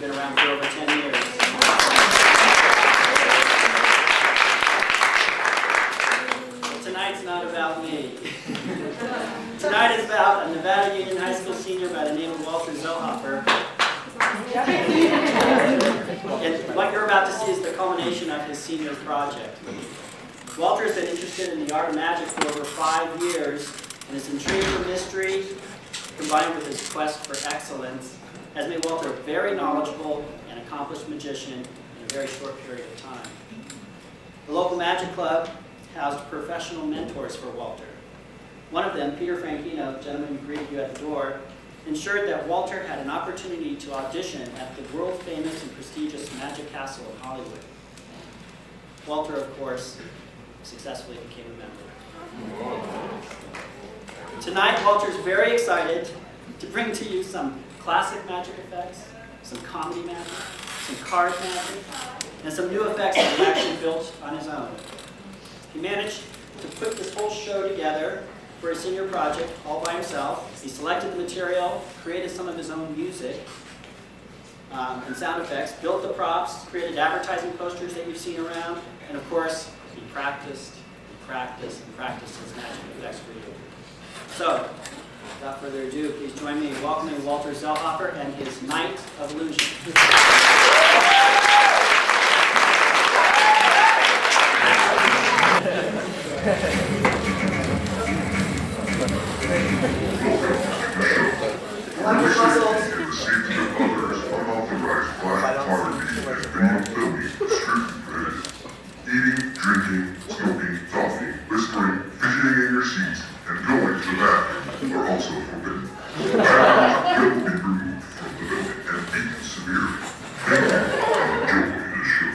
been around for over 10 years. But tonight's not about me. Tonight is about a Nevada Union High School senior by the name of Walter Zellhofer. And what you're about to see is the culmination of his senior project. Walter has been interested in the art of magic for over 5 years, and his intrigue for mystery, combined with his quest for excellence, has made Walter a very knowledgeable and accomplished magician in a very short period of time. The local magic club housed professional mentors for Walter. One of them, Peter Franchino, the gentleman who greeted you at the door, ensured that Walter had an opportunity to audition at the world-famous and prestigious Magic Castle in Hollywood. Walter, of course, successfully became a member. Tonight, Walter's very excited to bring to you some classic magic effects, some comedy magic, some card magic, and some new effects that he actually built on his own. He managed to put this whole show together for a senior project all by himself. He selected the material, created some of his own music and sound effects, built the props, created advertising posters that you've seen around, and of course, he practiced and practiced and practiced his magic effects for you. So, without further ado, please join me in welcoming Walter Zellhofer and his Night of Illusion. Eating, drinking, smoking, talking, whispering, fidgeting in your seats, and going to the bathroom are also forbidden. Children will be removed from the building and beaten severely. Thank you and enjoy the show.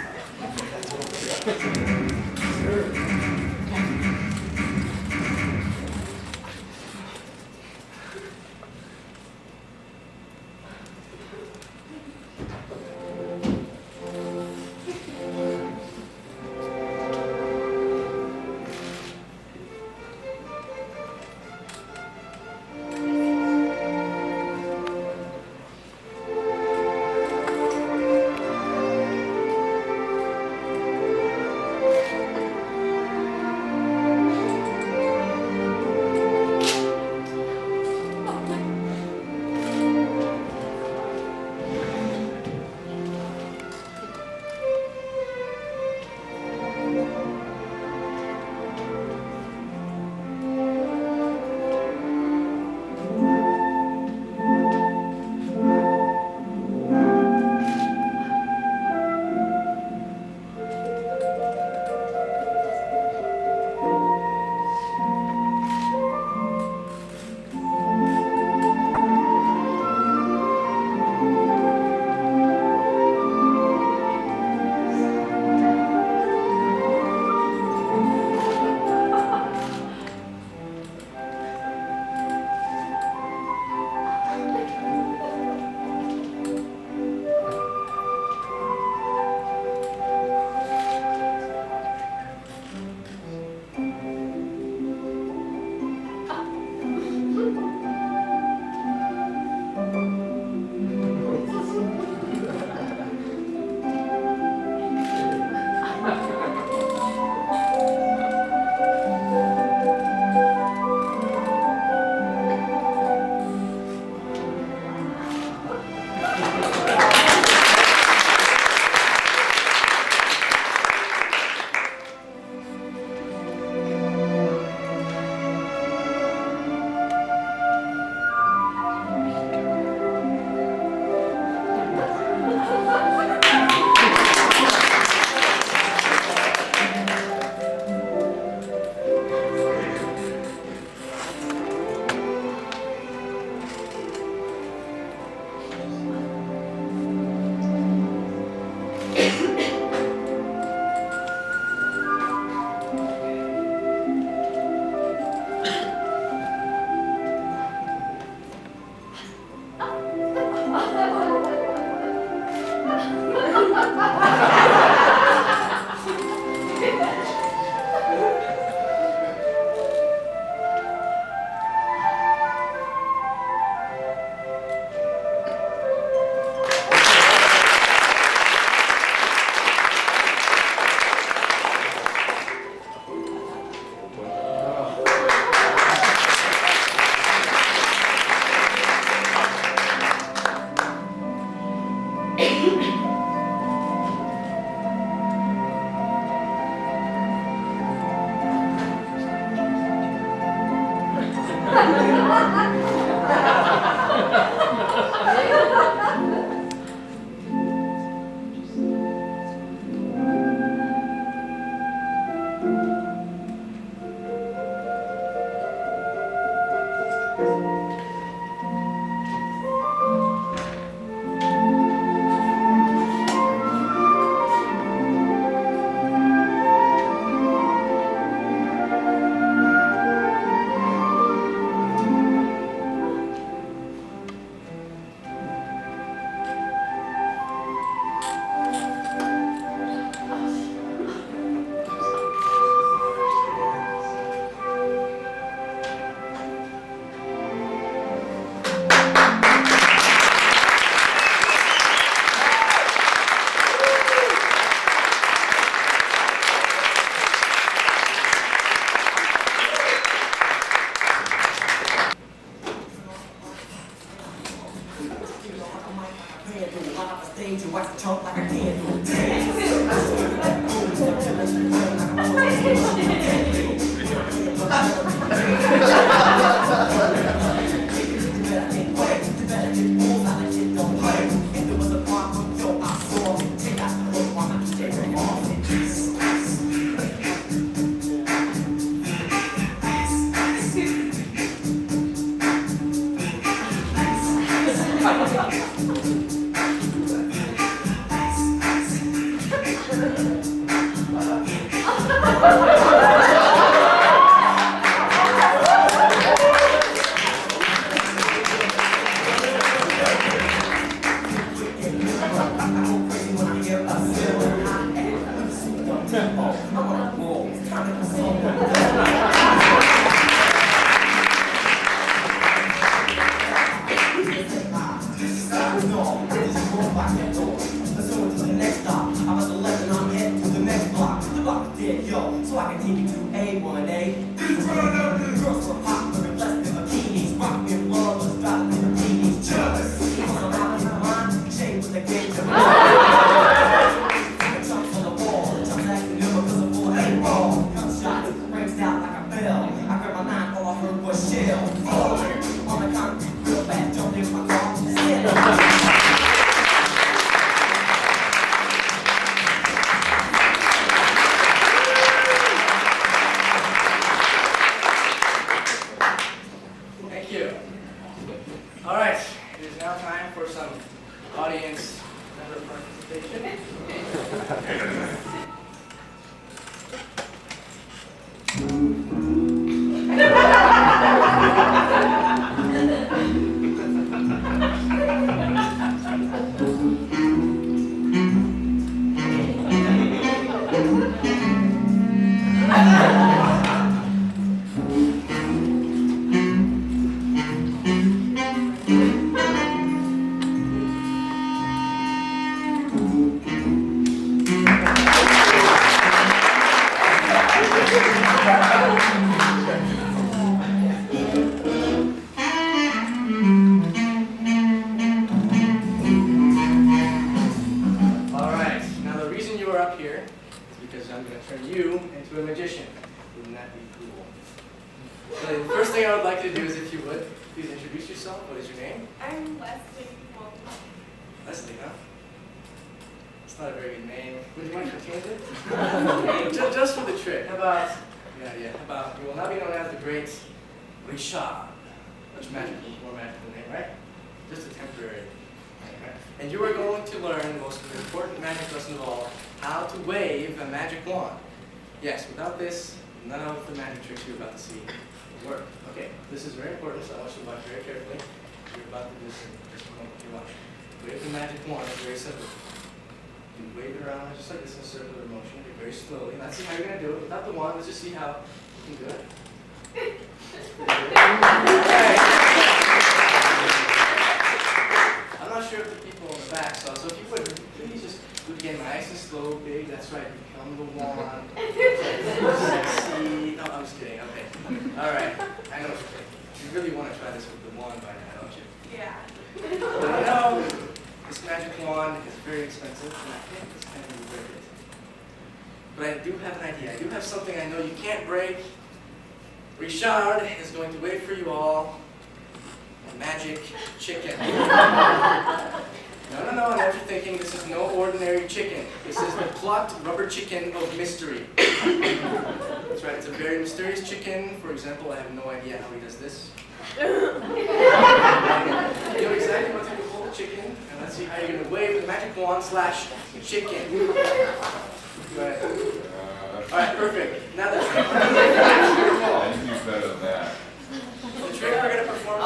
So I can take you to A1A. Girls were hot, looking less than bikinis. Rock me in love, let's drop in bikinis. Jealous. I'm out in my mind, shade with the game to chunks on the wall, chunks acting ill because I'm full of hate raw. Gunshot rings out like a bell. I grabbed my knife, all I heard was shell. Falling on the concrete, real bad, jumped in my car, stand up. All right, it is now time for some audience member participation. Up here is because I'm going to turn you into a magician. Wouldn't that be cool? So the first thing I would like to do is, if you would, please introduce yourself. What is your name? I'm Leslie. Leslie, huh? It's not a very good name. Would you mind to change it? just for the trick. How about, how about, you will now be known as the Great Richard. Much magical, more magical name, right? Just a temporary name, right? And you are going to learn the most important magic lesson of all, how to wave a magic wand. Yes, without this, none of the magic tricks you're about to see will work. Okay, this is very important, so I want you to watch very carefully. You're about to do this in just a moment. You watch. Wave the magic wand. It's very simple. You wave it around just like this in a circular motion, very slowly. Let's see how you're going to do it without the wand. Let's just see how you can do it. Right. I'm not sure if the people in the back saw, so if you would please just do it again nice and slow, big. That's right. Become the wand. Sexy. No, I'm just kidding. Okay. All right. I know what you're thinking. You really want to try this with the wand by now, don't you? Yeah. But I know this magic wand is very expensive, and I think it's kind of worth it. But I do have an idea. I do have something I know you can't break. Richard is going to wait for you all. A magic chicken. No, I know what you're thinking. This is no ordinary chicken. This is the plucked rubber chicken of mystery. That's right, it's a very mysterious chicken. For example, I have no idea how he does this. You know exactly what to hold the chicken, and let's see how you're going to wave the magic wand / chicken. Alright, perfect. Now the trick. The trick we're going to perform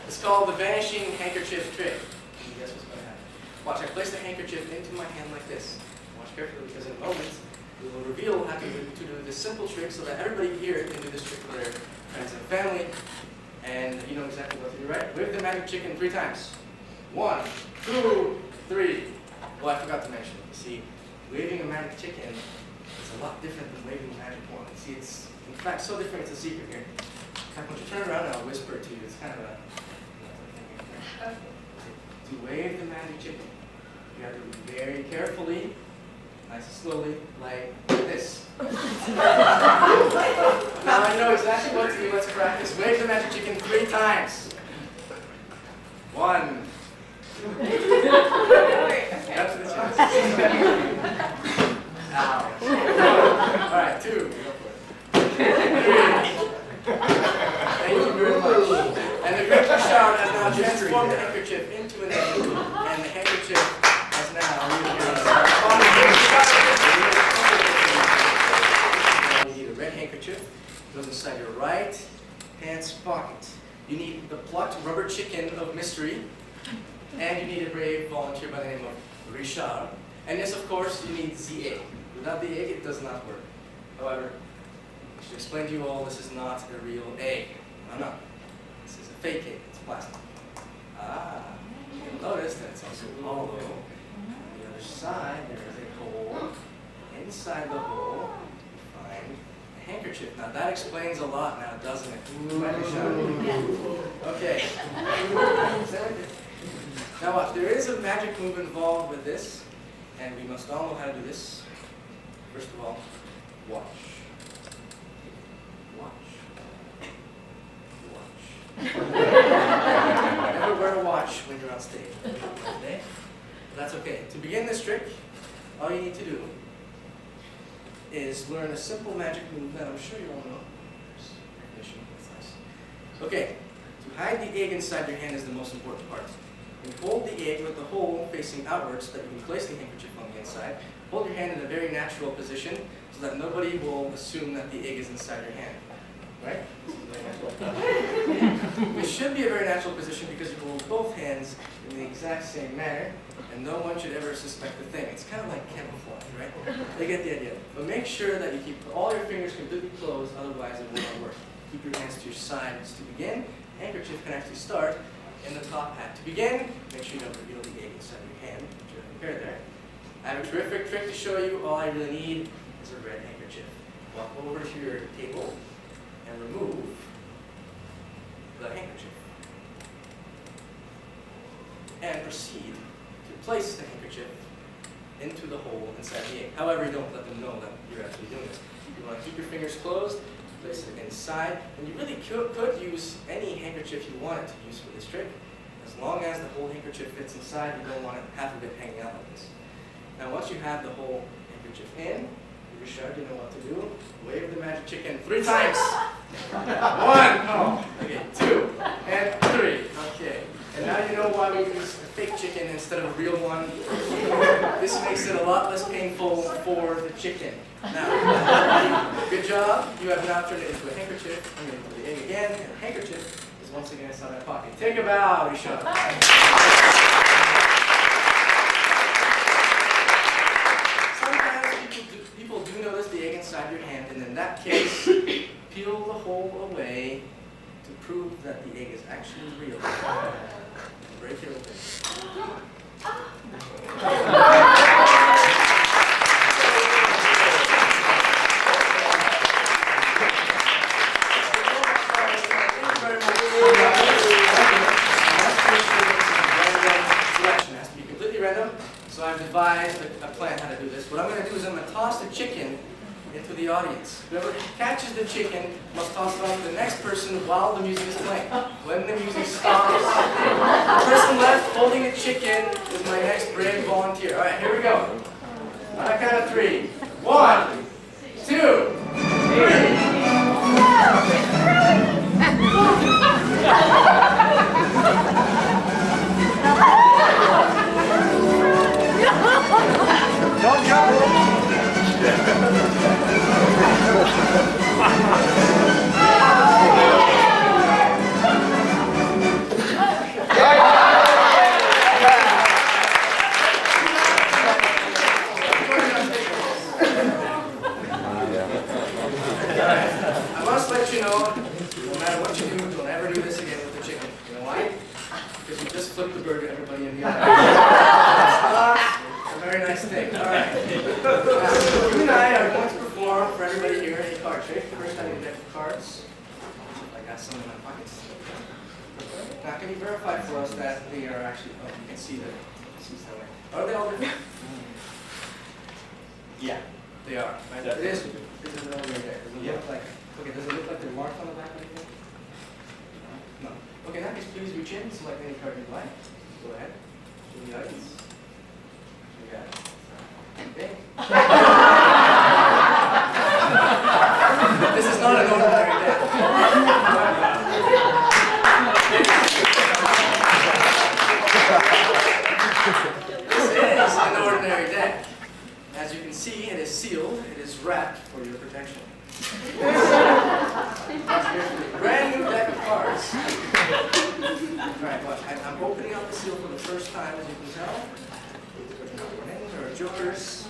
is called the vanishing handkerchief trick. Can you guess what's going to happen? Watch, I place the handkerchief into my hand like this. Watch carefully, because in a moment we will reveal how to do this simple trick so that everybody here can do this trick for their friends and family. And you know exactly what to do, right? Wave the magic chicken 3 times. 1, 2, 3. Well, I forgot to mention, you see, waving a magic chicken is a lot different than waving a magic wand. See, it's in fact so different, it's a secret here. In fact, when you turn around and I'll whisper it to you, it's kind of a... To wave the magic chicken, you have to very carefully, nice and slowly, like this. Now I know exactly what to do. Let's practice. Wave the magic chicken 3 times. 1. Up to the chest. Ow. All right, 2. Go for it. 3. Thank you very much. And the grip shower has now transformed the handkerchief into an egg, and the handkerchief has now you need a red handkerchief. It goes inside your right pants pocket. You need the plucked rubber chicken of mystery, and you need a brave volunteer by the name of Richard. And yes, of course, you need the egg. Without the egg, it does not work. However, I should explain to you all, this is not a real egg. No. This is a fake egg. It's plastic. You'll notice that it's also hollow. On the other side, there is a hole. Inside the hole, you find a handkerchief. Now that explains a lot now, doesn't it? Okay. Now watch, there is a magic move involved with this, and we must all know how to do this. First of all, watch. Never wear a watch when you're on stage. Okay? But that's okay. To begin this trick, all you need to do is learn a simple magic move that I'm sure you all know. There's recognition. That's nice. Okay. To hide the egg inside your hand is the most important part. You hold the egg with the hole facing outwards so that you can place the handkerchief on the inside. Hold your hand in a very natural position so that nobody will assume that the egg is inside your hand. Right? It should be a very natural position because you hold both hands in the exact same manner, and no one should ever suspect a thing. It's kind of like camouflage, right? They get the idea. But make sure that you keep all your fingers completely closed, otherwise it will not work. Keep your hands to your sides to begin. Handkerchief can actually start in the top hat. To begin, make sure you don't reveal the egg inside your hand, which you have prepared there. I have a terrific trick to show you. All I really need is a red handkerchief. Walk over to your table and remove the handkerchief. And proceed to place the handkerchief into the hole inside the egg. However, you don't let them know that you're actually doing this. You want to keep your fingers closed, place it inside, and you really could use any handkerchief you wanted to use for this trick. As long as the whole handkerchief fits inside, you don't want half of it hanging out like this. Now once you have the whole handkerchief in, Richard, you know what to do. Wave the magic chicken 3 times. 1, okay, 2, and 3. Okay. And now you know why we use a fake chicken instead of a real one. This makes it a lot less painful for the chicken. Now, good job. You have now turned it into a handkerchief. I'm going to put the egg again, and the handkerchief is once again inside my pocket. Take a bow, Richard. People do notice the egg inside your hand, and in that case, peel the hole away to prove that the egg is actually real. Break it open. Selection has to be completely random, so I've devised a plan how to do this. What I'm going to do is I'm going to toss the chicken into the audience. Whoever catches the chicken must toss it on to the next person while the music is playing. When the music stops, the person left holding the chicken is my next brave volunteer. All right, here we go. On a count of 3. 1, 2, 3. Don't jump! I must let you know, no matter what you do, don't ever do this again with the chicken. You know why? Because you just flipped the bird to everybody in the audience. It's not a very nice thing. All right. Now, you and I are going to perform for everybody here a card trick. First, I need a deck of cards. I got some in my pockets. Now, can you verify for us that they are actually? Oh, you can see that. That way. Are they all different? Yeah. They are, right? That's It is an ordinary deck. Does it Yeah. look like, okay, does it look like they're marked on the back or anything? No. Okay, in that case, please reach in, select any card you'd like. Go ahead. Show the audience. You got it. Okay. This is not an ordinary deck. This is an ordinary deck. As you can see, it is sealed, it is wrapped for your protection. Brand new deck of cards. Alright, watch. I'm opening up the seal for the first time, as you can tell. There are jokers.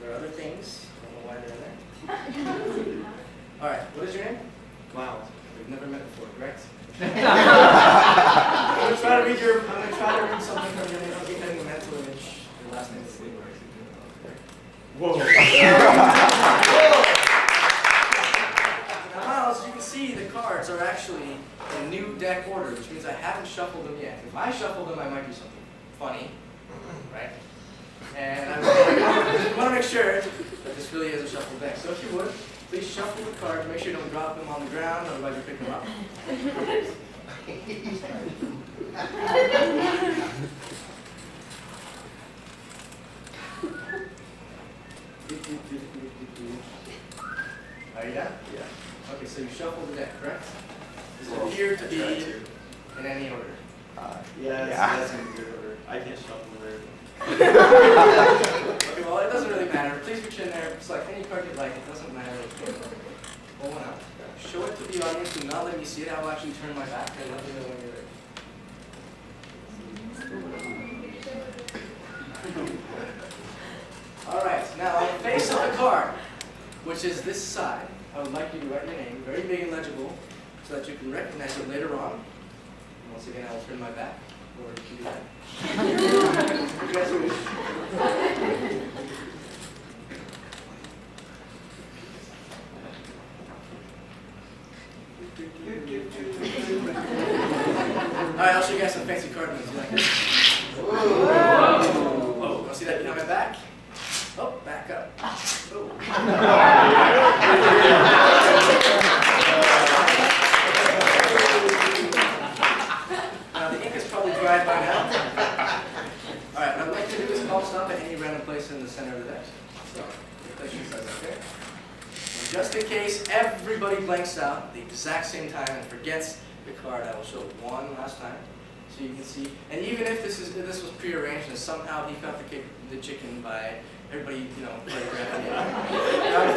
There are other things. I don't know why they're there. Alright, what is your name? Wow. We've never met before, correct? I'm going to try to read something from your name. I'll be getting a mental image. Your last name is Lee. Whoa. Now, as you can see, the cards are actually in new deck order, which means I haven't shuffled them yet. If I shuffle them, I might do something funny, right? And I want to make sure that this really is a shuffled deck. So if you would, please shuffle the cards. Make sure you don't drop them on the ground, otherwise you pick them up. Are you done? Yeah. Okay, so you shuffle the deck, correct? Does it appear to be in any order? Yeah, that's in good order. I can't shuffle very well. Okay, well, it doesn't really matter. Please reach in there, select any card you'd like. It doesn't matter. Pull one out. Show it to the audience. Do not let me see it. I will actually turn my back and let me know when you're ready. All right, now on the face of the card, which is this side, I would like you to write your name, very big and legible, so that you can recognize it later on. And once again, I will turn my back, or you can do that. You guys wish. All right, I'll show you guys some fancy card moves. You like this? Oh, want to see that behind my back? Oh, back up. Oh. Now the ink is probably dried by now. All right, what I'd like to do is call stop at any random place in the center of the deck. So, your place your size, okay? And just in case everybody blanks out at the exact same time and forgets the card, I will show one last time, so you can see. And even if this was prearranged and somehow he caught the chicken by everybody, choreographing it,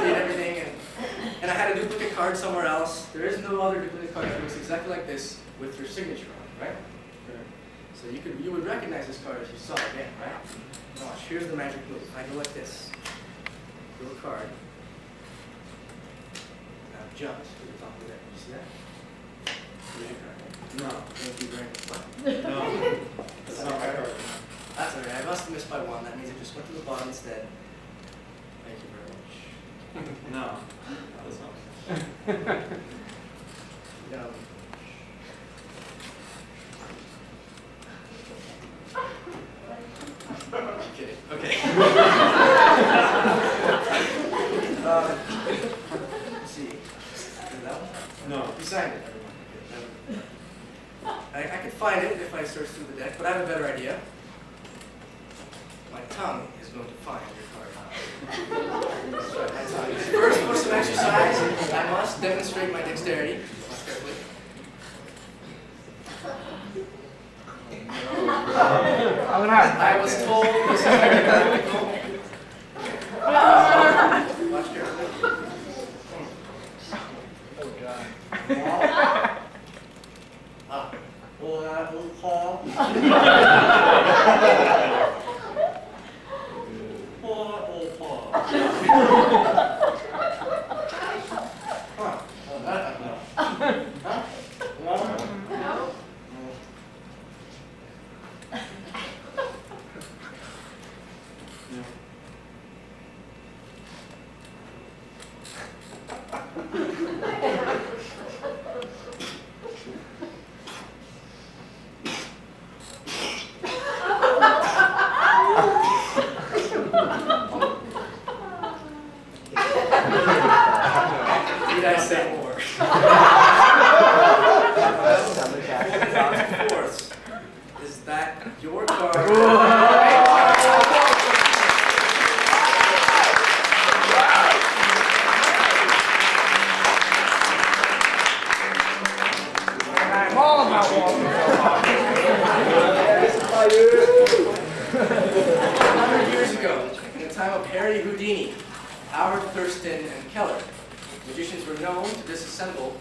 and everything, and I had a duplicate card somewhere else. There is no other duplicate card that looks exactly like this with your signature on it, right? So you would recognize this card if you saw it again, right? Now watch. Here's the magic move. I go like this. Draw a card. Now jump to the top of the deck. You see that? Here's your card. No. Thank you very much. No. That's not my card. That's alright. I must have missed by one. That means it just went to the bottom instead. Thank you very much. No. That's not. I'm kidding. Okay. Let's see. Is that one? No. You signed it, everyone. I could find it if I search through the deck, but I have a better idea. My tongue is going to find your card. That's right, my tongue. First, for some exercise, I must demonstrate my dexterity. Watch carefully. I was told this is very practical. Watch carefully. Oh God. ago, in the time of Harry Houdini, Howard, Thurston, and Keller, magicians were known to disassemble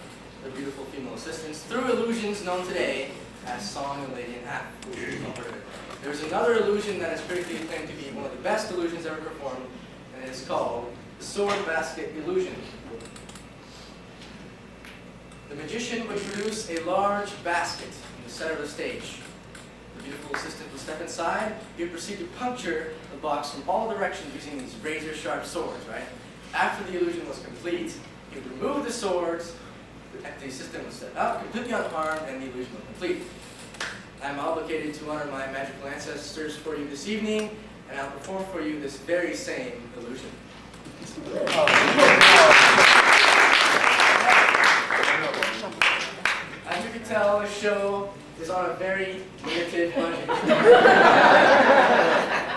their beautiful female assistants through illusions known today as Song and Lady in Half. There's another illusion that is critically acclaimed to be one of the best illusions ever performed, and it is called the sword basket illusion. The magician would produce a large basket in the center of the stage. The beautiful assistant would step inside. He would proceed to puncture the box from all directions using these razor-sharp swords, right? After the illusion was complete, he would remove the swords, the assistant would step out, completely unharmed, and the illusion was complete. I'm obligated to honor my magical ancestors for you this evening, and I'll perform for you this very same illusion. As you can tell, the show is on a very limited budget.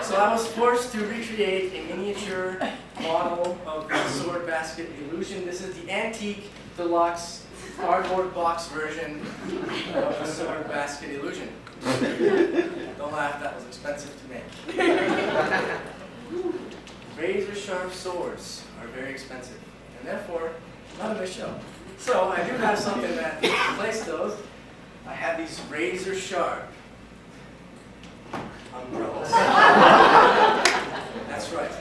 So I was forced to recreate a miniature model of the sword basket illusion. This is the antique deluxe cardboard box version of the sword basket illusion. Don't laugh, that was expensive to make. Razor sharp swords are very expensive, and therefore not in this show. So I do have something that replaces those. I have these razor sharp umbrellas. That's right.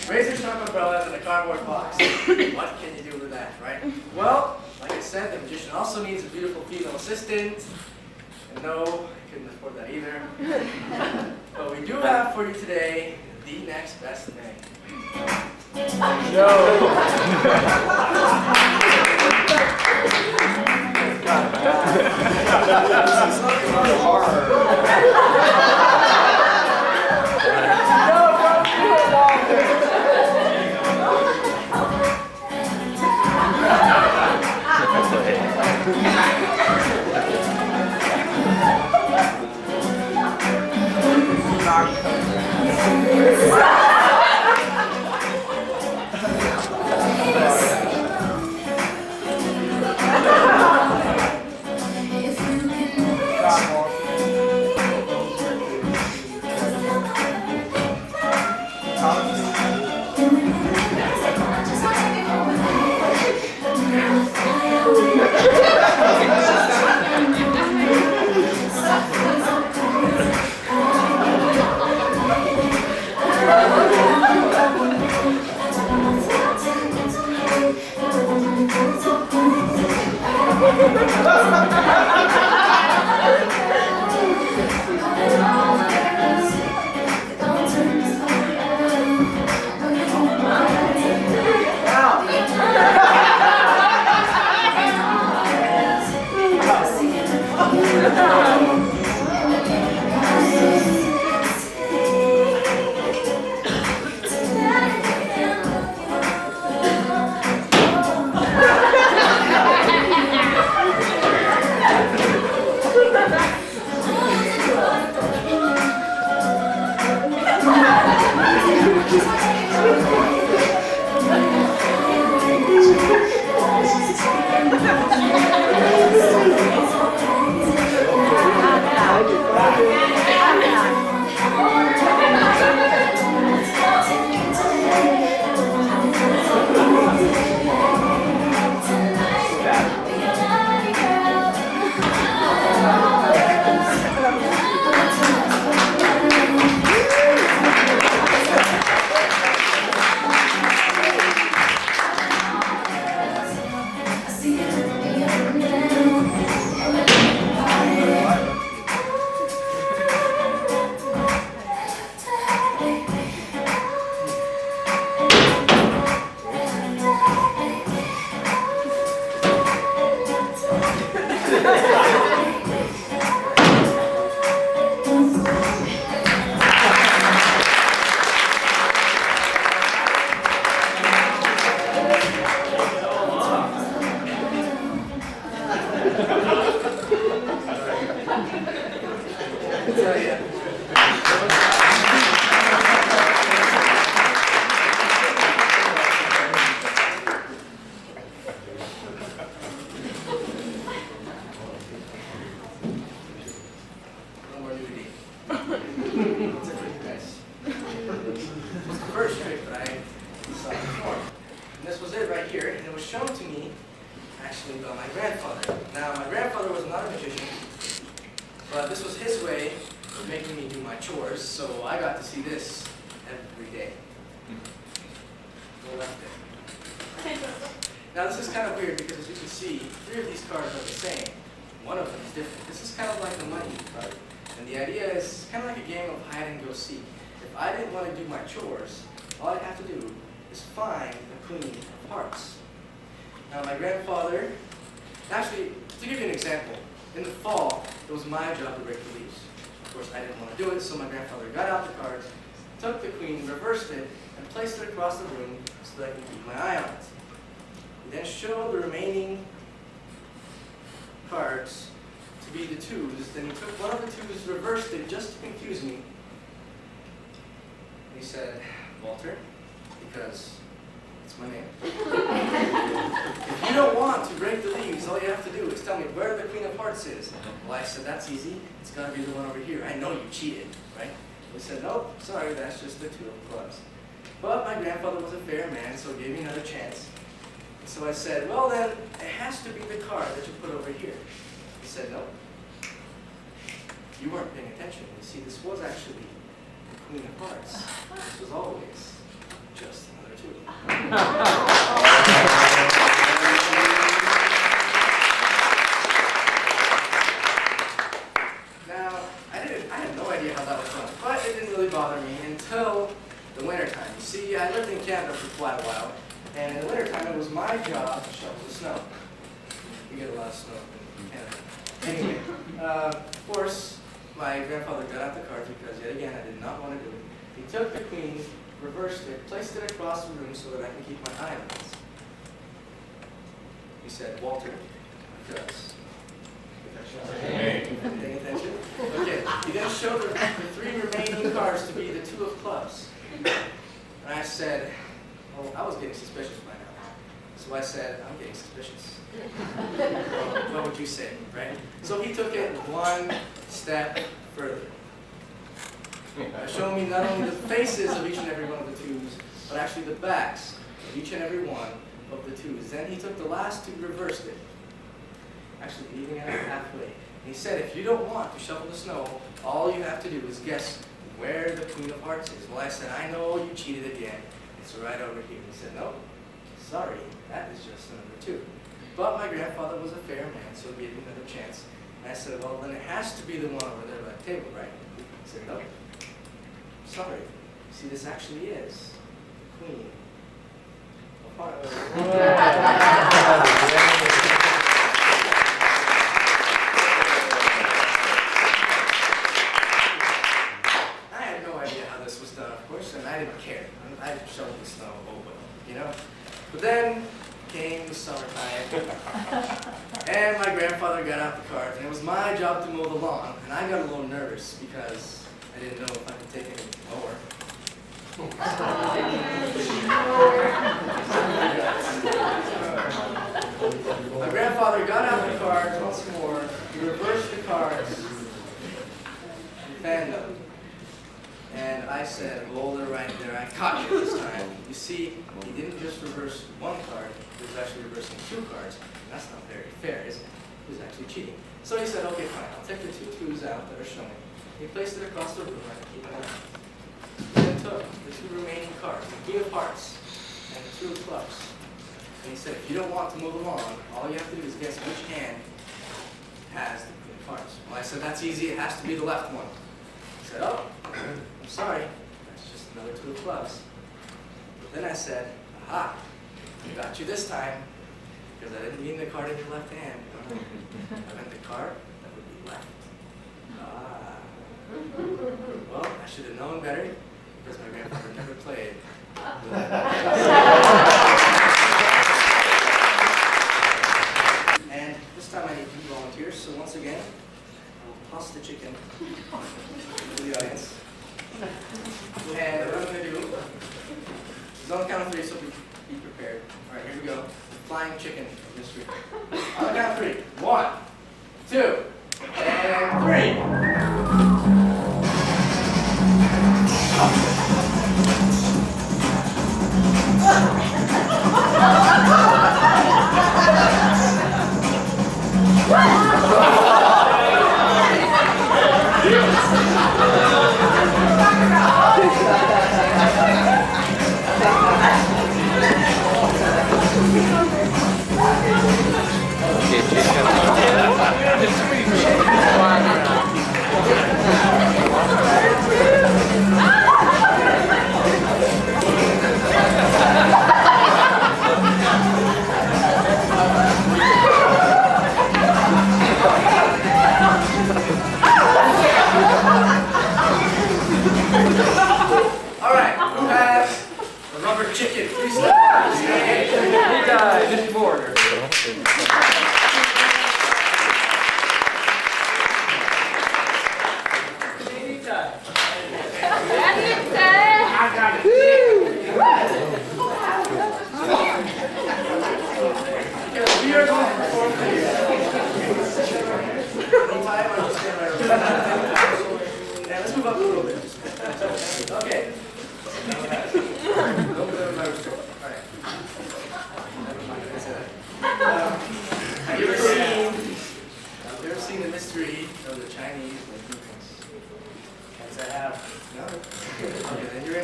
Razor sharp umbrellas in a cardboard box. What can you do with that, right? Well, like I said, the magician also needs a beautiful female assistant. And no, I couldn't afford that either. But we do have for you today the next best thing. shown to me actually by my grandfather. Now, my grandfather was not a magician, but this was his way of making me do my chores, so I got to see this every day. Go left there. Now, this is kind of weird because, as you can see, 3 of these cards are the same. One of them is different. This is kind of like a money card. And the idea is kind of like a game of hide and go seek. If I didn't want to do my chores, all I'd have to do is find the Queen of Hearts. Now, my grandfather, actually, to give you an example, in the fall, it was my job to break the leaves. Of course, I didn't want to do it, so my grandfather got out the cards, took the Queen, reversed it, and placed it across the room so that I could keep my eye on it. He then showed the remaining cards to be the 2s. Then he took one of the 2s, reversed it just to confuse me. And he said, Walter, because it's my name. If you don't want to break the leaves, all you have to do is tell me where the Queen of Hearts is. Well, I said, that's easy. It's got to be the one over here. I know you cheated, right? He said, nope, sorry, that's just the 2 of clubs. But my grandfather was a fair man, so he gave me another chance. And so I said, well then, it has to be the card that you put over here. He said, no. You weren't paying attention. You see, this was actually the Queen of Hearts. This was always just another 2. Now, I had no idea how that was done, but it didn't really bother me until the wintertime. You see, I lived in Canada for quite a while, and in the wintertime it was my job to shovel the snow. We get a lot of snow in Canada. Anyway, of course, my grandfather got out the cards because, yet again, I did not want to do it. He took the Queen, reversed it, placed it across the room so that I can keep my eye on it. He said, Walter, because... Paying attention? Okay, he then showed the 3 remaining cards to be the 2 of clubs. And I said, well, I was getting suspicious by now. So I said, I'm getting suspicious. What would you say, right? So he took it one step further. Showing me not only the faces of each and every one of the 2s, but actually the backs of each and every one of the 2s. Then he took the last 2, reversed it, actually leaving it halfway. And he said, if you don't want to shovel the snow, all you have to do is guess where the Queen of Hearts is. Well, I said, I know you cheated again. It's right over here. He said, no, sorry, that is just the number 2. But my grandfather was a fair man, so he gave me another chance. And I said, well, then it has to be the one over there by the table, right? He said, no, sorry. See, this actually is the Queen of Hearts. I didn't care. I shoveled the snow, oh well, you know? But then came the summertime, and my grandfather got out the cards, and it was my job to mow the lawn, and I got a little nervous because I didn't know if I could take any more. My grandfather got out the cards once more, he reversed the cards, and fanned them. And I said, hold it right there, I caught you this time. You see, he didn't just reverse 1 card, he was actually reversing 2 cards. And that's not very fair, is it? He was actually cheating. So he said, okay, fine, I'll take the 2 2s out that are showing. He placed it across the room, I can keep it out. He then took the 2 remaining cards, the Queen of Hearts and the 2 of Clubs. And he said, if you don't want to move along, all you have to do is guess which hand has the Queen of Hearts. Well, I said, that's easy, it has to be the left one. He said, oh, I'm sorry, that's just another 2 of clubs. But then I said, aha, I got you this time, because I didn't mean the card in your left hand. I meant the card that would be left. Ah. Well, I should have known better, because my grandfather never played. And this time I need 2 volunteers, so once again, I will toss the chicken to the audience. And what I'm going to do is on the count of 3, so be prepared. All right, here we go. Flying chicken mystery. On the count of 3. 1, 2, and 3.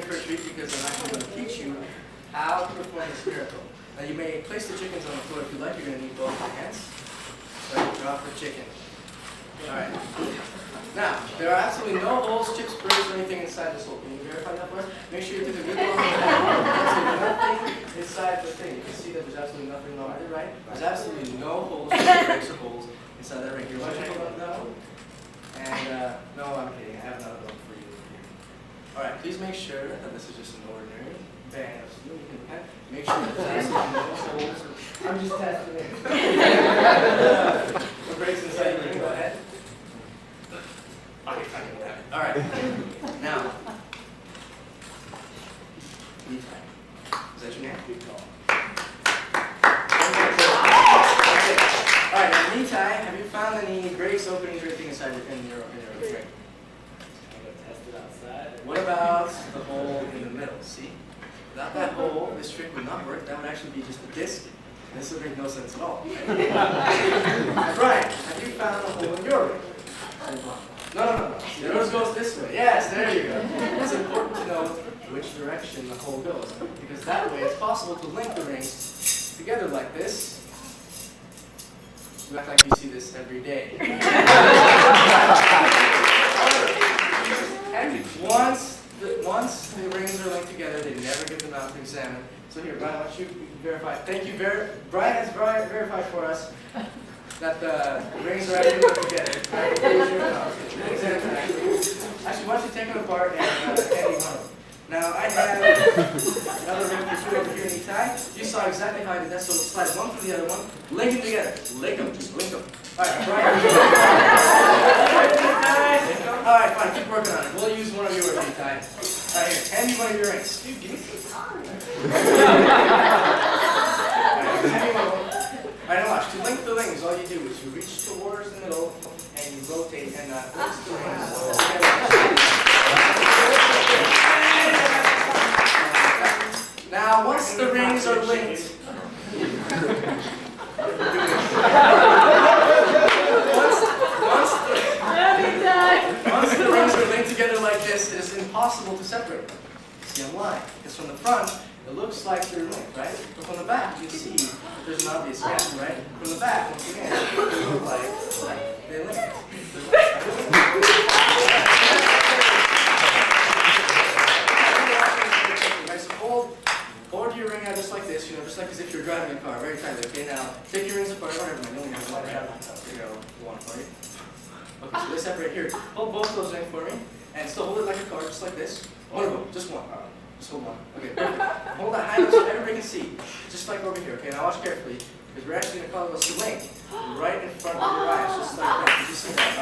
in for a treat because I'm actually going to teach you how to perform this miracle. Now you may place the chickens on the floor if you like. You're going to need both your hands. So drop the chicken. Alright. Now, there are absolutely no holes, chips, birds, or anything inside this hole. Can you verify that for us? Make sure you take a good look at that. There's nothing inside the thing. You can see that there's absolutely nothing wrong with it, right? There's absolutely no holes, chips, breaks, or holes inside that ring. You're watching that one? And, no, I'm kidding. I have another one for you here. Alright, please make sure that this is just an ordinary band of steel. You can make sure that there's absolutely no holes. I'm just testing it. What breaks inside the ring? Go ahead. Okay, fine. All right. Now, knee tie. Is that your name? Good call. Okay. All right. Now, knee tie. Have you found any breaks, openings, or anything inside your ring? I'm going to test it outside. What about the hole in the middle? See, without that hole, this trick would not work. That would actually be just a disc. This would make no sense at all. Brian, have you found a hole in your ring? No. Yours goes this way. Yes, there you go. It's important to know which direction the hole goes, because that way it's possible to link the rings together like this. You act like you see this every day. And once the rings are linked together, they never give them out to examine. So here, Brian, why don't you verify? Thank you. Brian has verified for us that the rings are actually linked together. Actually, why don't you take them apart and handy one of them. Now, I have another ring for you over here in the tie. You saw exactly how I did that, so slide one from the other one, link them together. Link them, just link them. All right, Brian. All right, fine, keep working on it. We'll use one of yours in the tie. All right, here, hand me one of your rings. Dude, give me some time. Hand me one of them. All right, now watch. To link the rings, all you do is you reach towards the middle and you rotate and place the rings together. Now, once the rings are linked, once the rings are linked together like this, it is impossible to separate them. See, I'm lying. Because from the front, it looks like they're linked, right? But from the back, you see there's an obvious gap, right? From the back, once again, they look like they're linked. Right, so hold your ring out just like this, just like as if you're driving a car, very tightly. Okay, now take your rings apart. I don't have one. Here you go. One for you. Okay, so they separate here. Hold both those rings for me, and still hold it like a car, just like this. One of them, just one. Just hold one. Okay, perfect. Hold that high enough so everybody can see, just like over here. Okay, now watch carefully, because we're actually going to call this a link right in front of your eyes, just like that. Did you see that?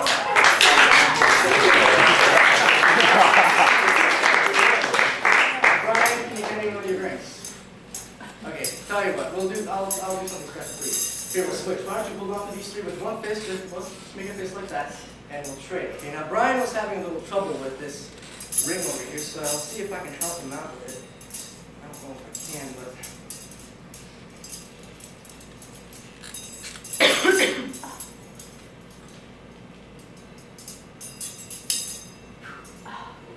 Brian, can you hand me one of your rings? Okay, tell you what, I'll do something special for you. Here, we'll switch. Why don't you hold on to these three with one fist, just make a fist like that, and we'll trade. Okay, now Brian was having a little trouble with this ring over here, so I'll see if I can help him out with it. I don't know if I can, but...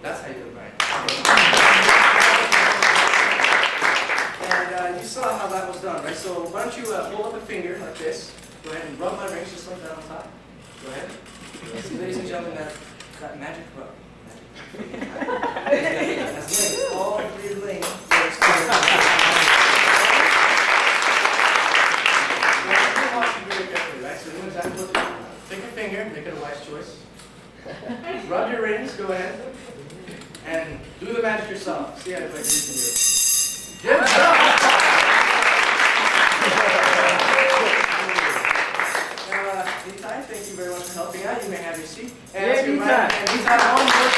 That's how you do it, Brian. And you saw how that was done, right? So why don't you hold up a finger like this. Go ahead and rub my rings just like that on top. Go ahead. See, ladies and gentlemen, that magic rub. That's links. All three links. Right? So do exactly what you do. Take your finger, make it a wise choice. Rub your rings, go ahead. And do the magic yourself. See how quickly you can do it. Good job! Nitai, thank you very much for helping out. You may have your seat. And Nitai, one more.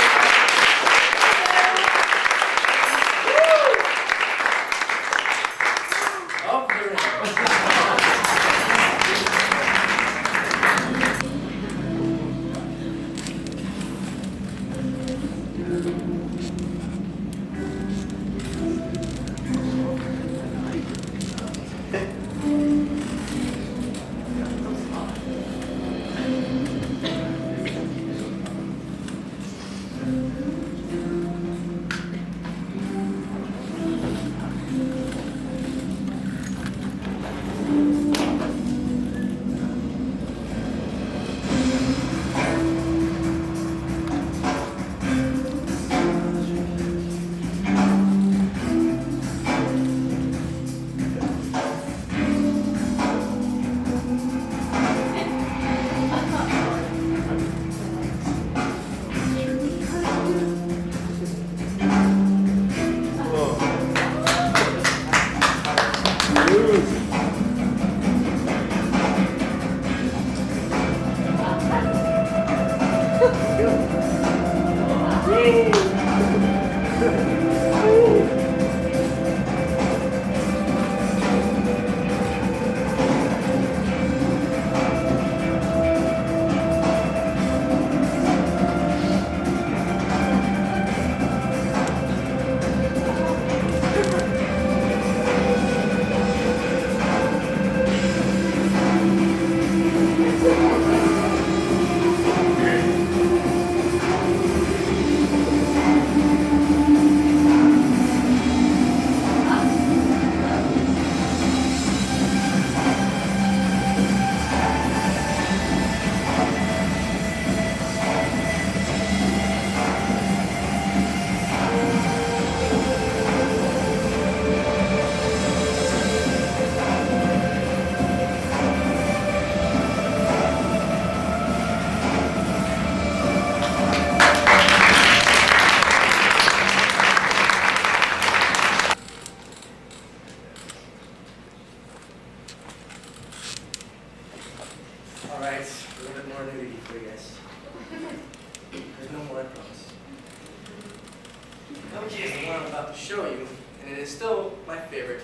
Okay, the one I'm about to show you, and it is still my favorite.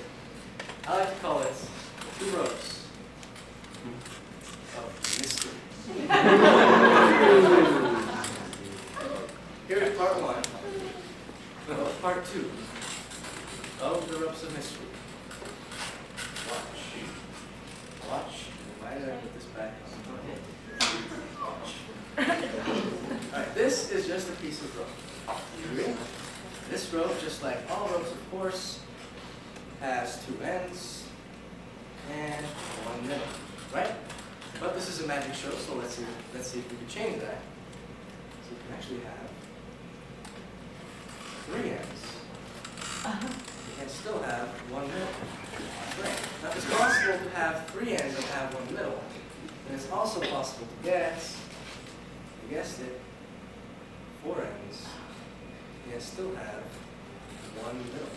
I like to call it the 2 rows of mystery. Here is part 1, part 2 of the ropes of mystery. Watch. Watch. Why did I put this back on? Watch. Alright, this is just a piece of rope. You agree? This rope, just like all ropes, of course, has 2 ends and 1 middle, right? But this is a magic show, so let's see if we can change that. So you can actually have 3 ends. You can still have 1 middle. Right. Now, it's possible to have 3 ends and have 1 middle. And it's also possible to get, you guessed it, 4 ends. And still have 1 middle.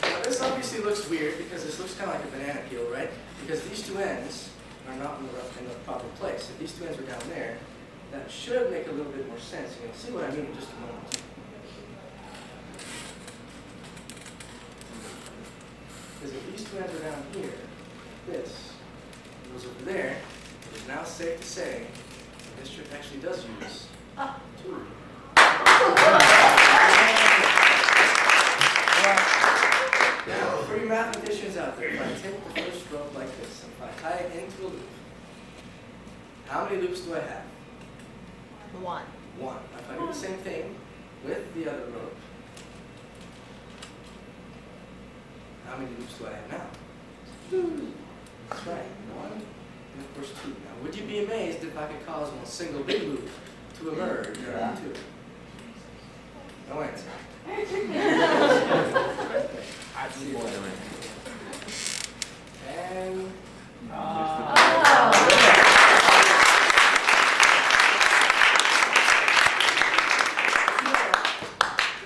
Now, this obviously looks weird because this looks kind of like a banana peel, right? Because these 2 ends are not in the proper place. If these 2 ends were down there, that should make a little bit more sense. You'll see what I mean in just a moment. Because if these 2 ends are down here, this goes over there, it is now safe to say that this trick actually does use 2. Now, for you mathematicians out there, if I take the first rope like this, and if I tie it into a loop, how many loops do I have? 1. 1. If I do the same thing with the other rope, how many loops do I have now? 2. That's right, 1 and of course 2. Now, would you be amazed if I could cause one single big loop to emerge around 2? No answer. And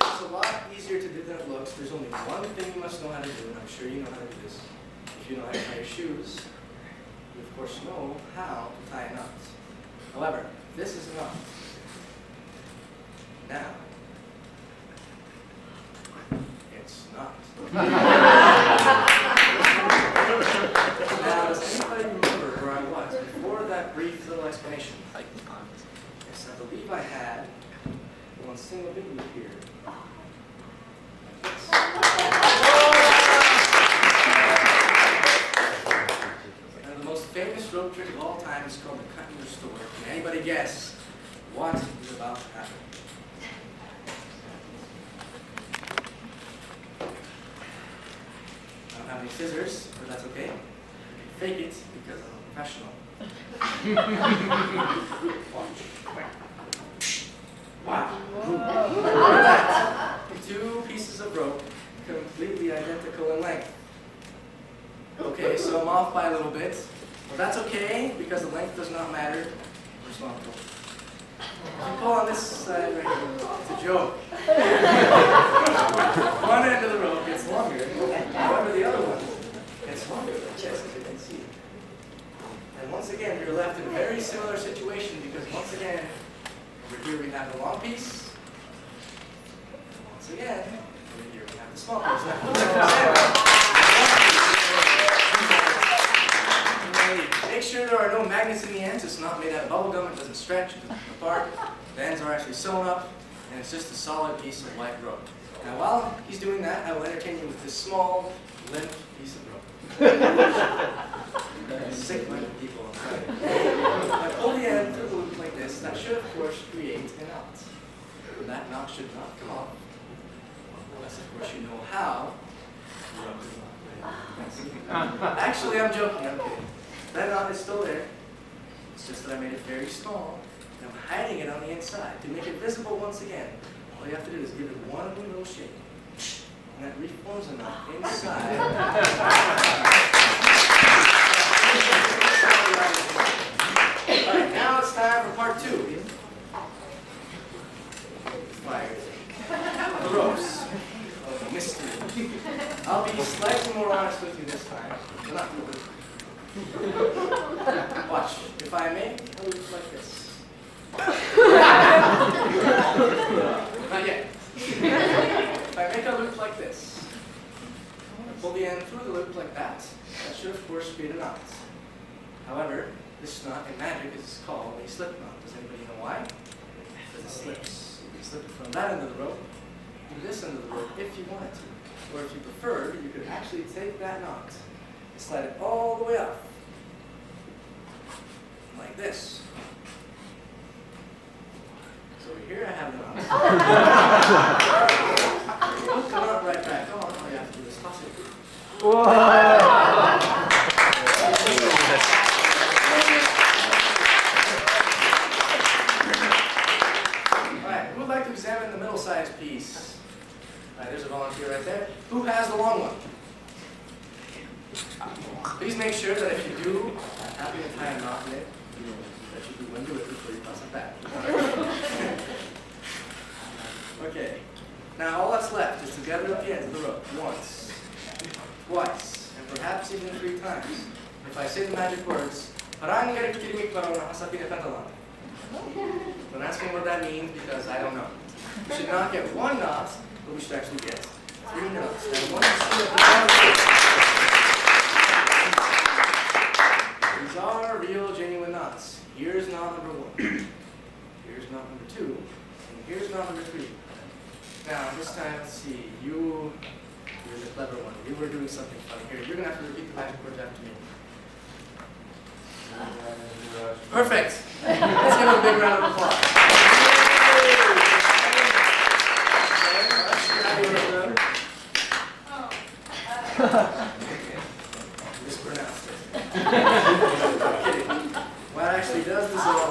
it's a lot easier to do than it looks. There's only one thing you must know how to do, and I'm sure you know how to do this. If you know how to tie your shoes, you of course know how to tie a knot. However, this is a knot. Now, it's not. Now, does anybody remember where I was before that brief little explanation? Yes, I believe I had one single big loop here. Like this. And the most famous rope trick of all time is called the cut in your store. Can anybody guess what is about to happen? I don't have any scissors, but that's okay. I can fake it because I'm a professional. Watch. Wow. Look at that. 2 pieces of rope, completely identical in length. Okay, so I'm off by a little bit. But that's okay, because the length does not matter. We're responsible. If you pull on this side right here, it's a joke. One end of the rope gets longer, however the other one gets longer, like this, as you can see. And once again, you're left in a very similar situation, because once again, have the long piece. Once again, over here we have the small piece. Make sure there are no magnets in the ends. It's not made out of bubble gum. It doesn't stretch. It doesn't come apart. The ends are actually sewn up, and it's just a solid piece of white rope. Now, while he's doing that, I will entertain you with this small, limp piece of rope. Sick-minded people. I pull the end through the loop like this. That should, of course, create a knot. And that knot should not come off. Unless, of course, you know how. Actually, I'm joking. I'm kidding. That knot is still there. It's just that I made it very small. And I'm hiding it on the inside to make it visible once again. All you have to do is give it one little shake. And that reforms a knot inside. Alright, now it's time for part 2. Fire. The ropes of mystery. I'll be slightly more honest with you this time. But not really. Watch. If I may, I'll look like this. Not yet. If I make a loop like this, I pull the end through the loop like that, that should of course create a knot. However, this knot in magic is called a slip knot. Does anybody know why? Because it slips. You can slip it from that end of the rope to this end of the rope if you wanted to. Or if you preferred, you could actually take that knot and slide it all the way up. Like this. So here I have the knot. Put the knot right back on. All you have to do is toss it. Alright, who would like to examine the middle-sized piece? Alright, there's a volunteer right there. Who has the long one? Please make sure that if you do happen to tie a knot in it, that you do undo it before you toss it back. Okay. Now all that's left is to gather up the ends of the rope once, twice, and perhaps even 3 times. If I say the magic words, don't ask me what that means because I don't know. We should not get 1 knot, but we should actually get 3 knots. And once you see these are real, genuine knots. Here's knot number 1. Here's knot number 2. And here's knot number 3. Now, this time, let's see. You're the clever one. You were doing something funny. Here, you're going to have to repeat the magic words after me. Perfect. Let's give him a big round of applause. Mispronounced it. Kidding. Well, it actually does this all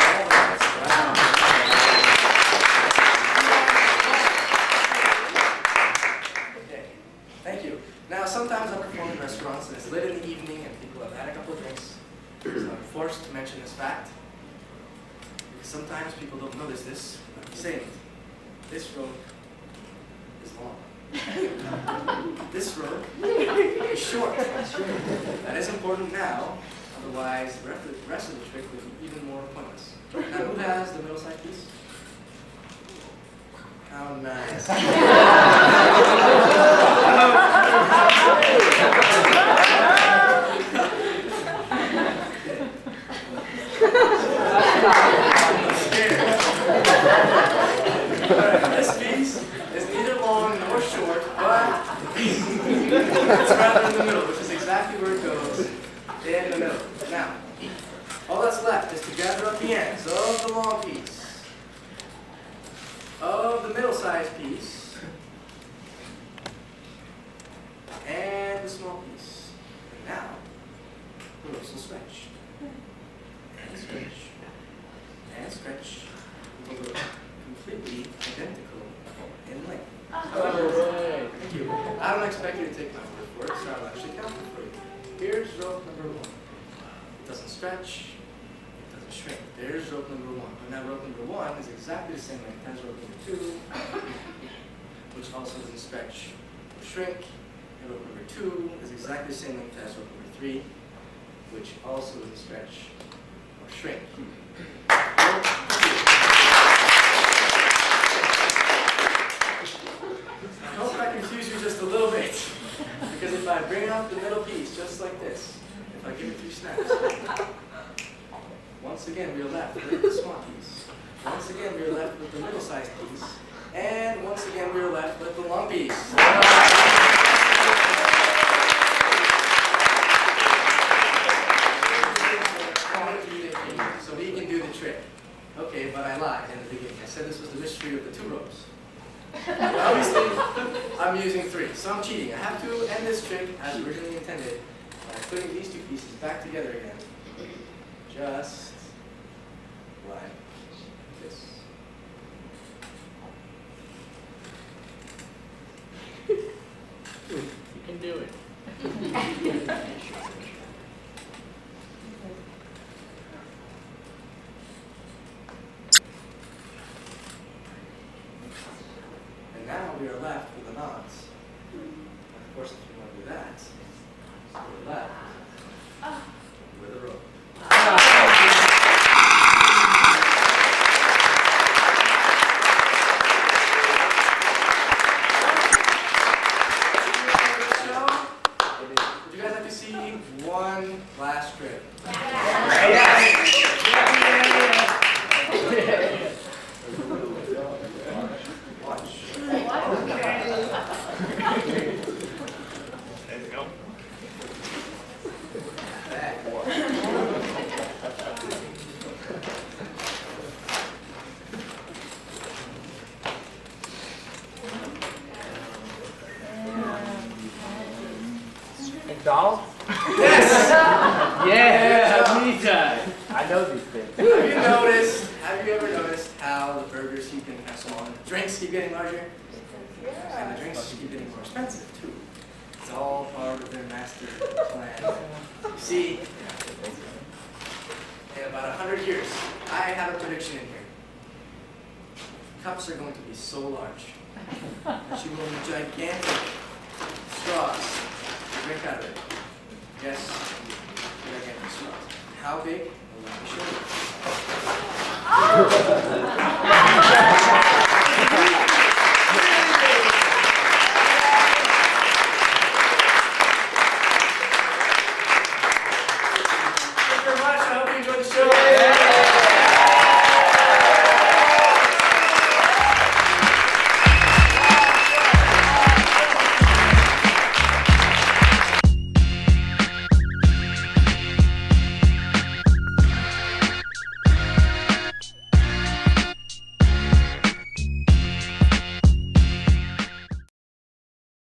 Okay. Thank you. Now, sometimes I perform in restaurants and it's late in the evening and people have had a couple of drinks. So I'm forced to mention this fact because sometimes people don't notice this, but I'm saying it. This rope is long. This rope is short. That is important now, otherwise the rest of the trick would be even more pointless. Now, who has the middle-sized piece? How nice. This piece is neither long nor short, but it's rather in the middle, which is exactly where it goes, in the middle. Now, all that's left is to gather up the ends of the long piece, of the middle-sized piece, and the small piece. And now, the ropes will stretch, and stretch, and stretch, until they're completely identical in length. Thank you. I don't expect you to take my word for it, so I'll actually count it for you. Here's rope number 1. It doesn't stretch, it doesn't shrink. There's rope number 1. And now rope number 1 is exactly the same length as rope number 2, which also doesn't stretch or shrink. And rope number 2 is exactly the same length as rope number 3, which also doesn't stretch or shrink. Rope 2. medium-sized piece. And once again, we are left with the long piece. So he can do the trick. Okay, but I lied in the beginning. I said this was the mystery of the 2 ropes. Obviously, I'm using 3, so I'm cheating. I have to end this trick as originally intended by putting these 2 pieces back together again. Just like this. You can do it. And now we are left with the knots. Of course, if you want to do that, so we're left with a rope. Would you guys like to see one last trick? McDonald's? Yes! Yeah, me time. I know these things. Have you ever noticed how the burgers keep getting smaller, the drinks keep getting larger, and the drinks keep getting more expensive too? It's all part of their master plan. You see, in about 100 years, I have a prediction in here. Cups are going to be so large that you will need gigantic straws to drink out of it. Yes, gigantic straws. How big? I'll let me show you.